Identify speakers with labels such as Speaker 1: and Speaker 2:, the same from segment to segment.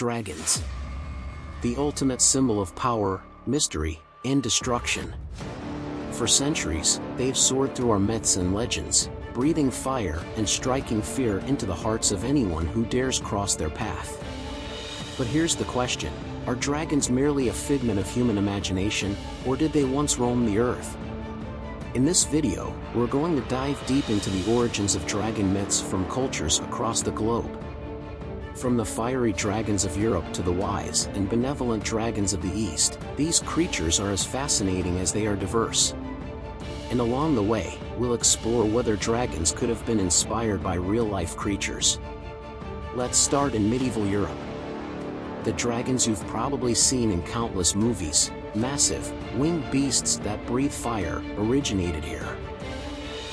Speaker 1: Dragons. The ultimate symbol of power, mystery, and destruction. For centuries, they've soared through our myths and legends, breathing fire and striking fear into the hearts of anyone who dares cross their path. But here's the question: are dragons merely a figment of human imagination, or did they once roam the earth? In this video, we're going to dive deep into the origins of dragon myths from cultures across the globe. From the fiery dragons of Europe to the wise and benevolent dragons of the East, these creatures are as fascinating as they are diverse. And along the way, we'll explore whether dragons could have been inspired by real-life creatures. Let's start in medieval Europe. The dragons you've probably seen in countless movies, massive, winged beasts that breathe fire, originated here.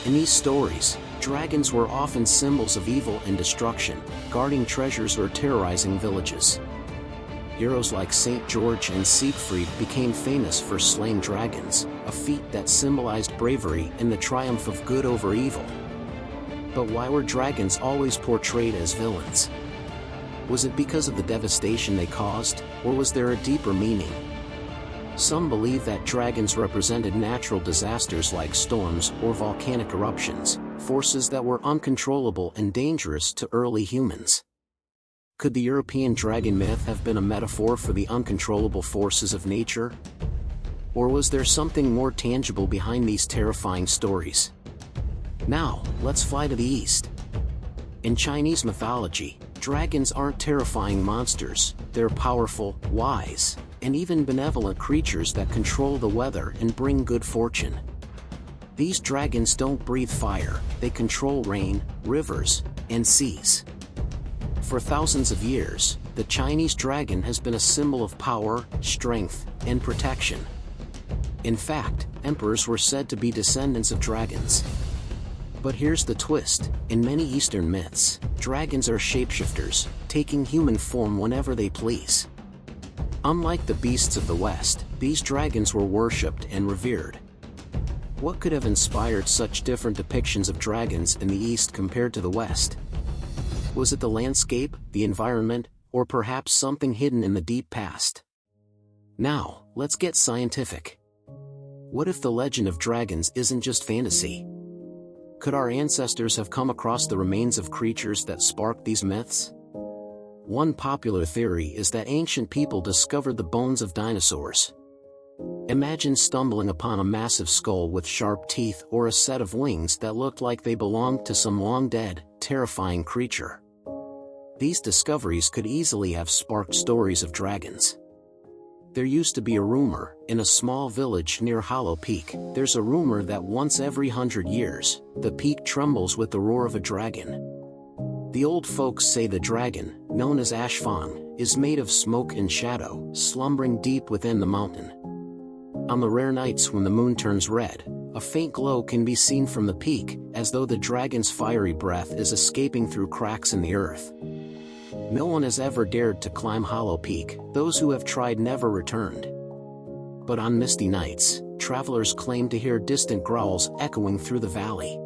Speaker 1: In these stories, dragons were often symbols of evil and destruction, guarding treasures or terrorizing villages. Heroes like St. George and Siegfried became famous for slaying dragons, a feat that symbolized bravery and the triumph of good over evil. But why were dragons always portrayed as villains? Was it because of the devastation they caused, or was there a deeper meaning? Some believe that dragons represented natural disasters like storms or volcanic eruptions, forces that were uncontrollable and dangerous to early humans. Could the European dragon myth have been a metaphor for the uncontrollable forces of nature? Or was there something more tangible behind these terrifying stories? Now, let's fly to the East. In Chinese mythology, dragons aren't terrifying monsters, they're powerful, wise, and even benevolent creatures that control the weather and bring good fortune. These dragons don't breathe fire, they control rain, rivers, and seas. For thousands of years, the Chinese dragon has been a symbol of power, strength, and protection. In fact, emperors were said to be descendants of dragons. But here's the twist: in many Eastern myths, dragons are shapeshifters, taking human form whenever they please. Unlike the beasts of the West, these dragons were worshipped and revered. What could have inspired such different depictions of dragons in the East compared to the West? Was it the landscape, the environment, or perhaps something hidden in the deep past? Now, let's get scientific. What if the legend of dragons isn't just fantasy? Could our ancestors have come across the remains of creatures that sparked these myths? One popular theory is that ancient people discovered the bones of dinosaurs. Imagine stumbling upon a massive skull with sharp teeth or a set of wings that looked like they belonged to some long-dead, terrifying creature. These discoveries could easily have sparked stories of dragons. There used to be a rumor: in a small village near Hollow Peak, there's a rumor that once every 100 years, the peak trembles with the roar of a dragon. The old folks say the dragon, known as Ashfang, is made of smoke and shadow, slumbering deep within the mountain. On the rare nights when the moon turns red, a faint glow can be seen from the peak, as though the dragon's fiery breath is escaping through cracks in the earth. No one has ever dared to climb Hollow Peak, those who have tried never returned. But on misty nights, travelers claim to hear distant growls echoing through the valley.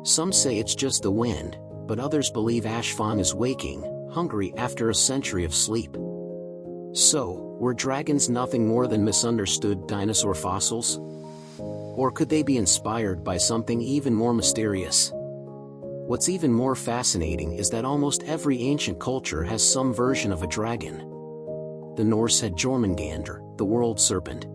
Speaker 1: Some say it's just the wind, but others believe Ashfang is waking, hungry after a century of sleep. So, were dragons nothing more than misunderstood dinosaur fossils? Or could they be inspired by something even more mysterious? What's even more fascinating is that almost every ancient culture has some version of a dragon. The Norse had Jormungandr, the world serpent.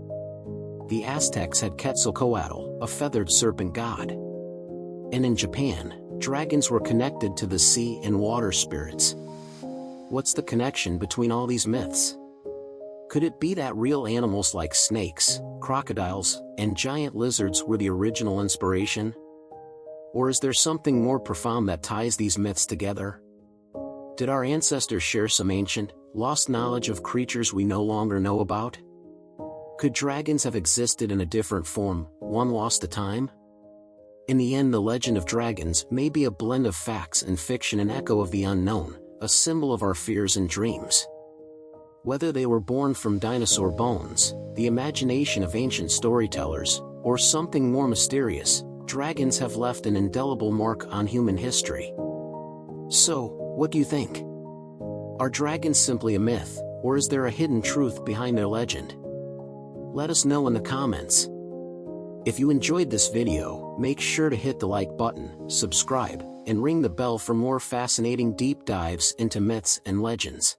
Speaker 1: The Aztecs had Quetzalcoatl, a feathered serpent god. And in Japan, dragons were connected to the sea and water spirits. What's the connection between all these myths? Could it be that real animals like snakes, crocodiles, and giant lizards were the original inspiration? Or is there something more profound that ties these myths together? Did our ancestors share some ancient, lost knowledge of creatures we no longer know about? Could dragons have existed in a different form, one lost to time? In the end, the legend of dragons may be a blend of facts and fiction, an echo of the unknown, a symbol of our fears and dreams. Whether they were born from dinosaur bones, the imagination of ancient storytellers, or something more mysterious, dragons have left an indelible mark on human history. So, what do you think? Are dragons simply a myth, or is there a hidden truth behind their legend? Let us know in the comments. If you enjoyed this video, make sure to hit the like button, subscribe, and ring the bell for more fascinating deep dives into myths and legends.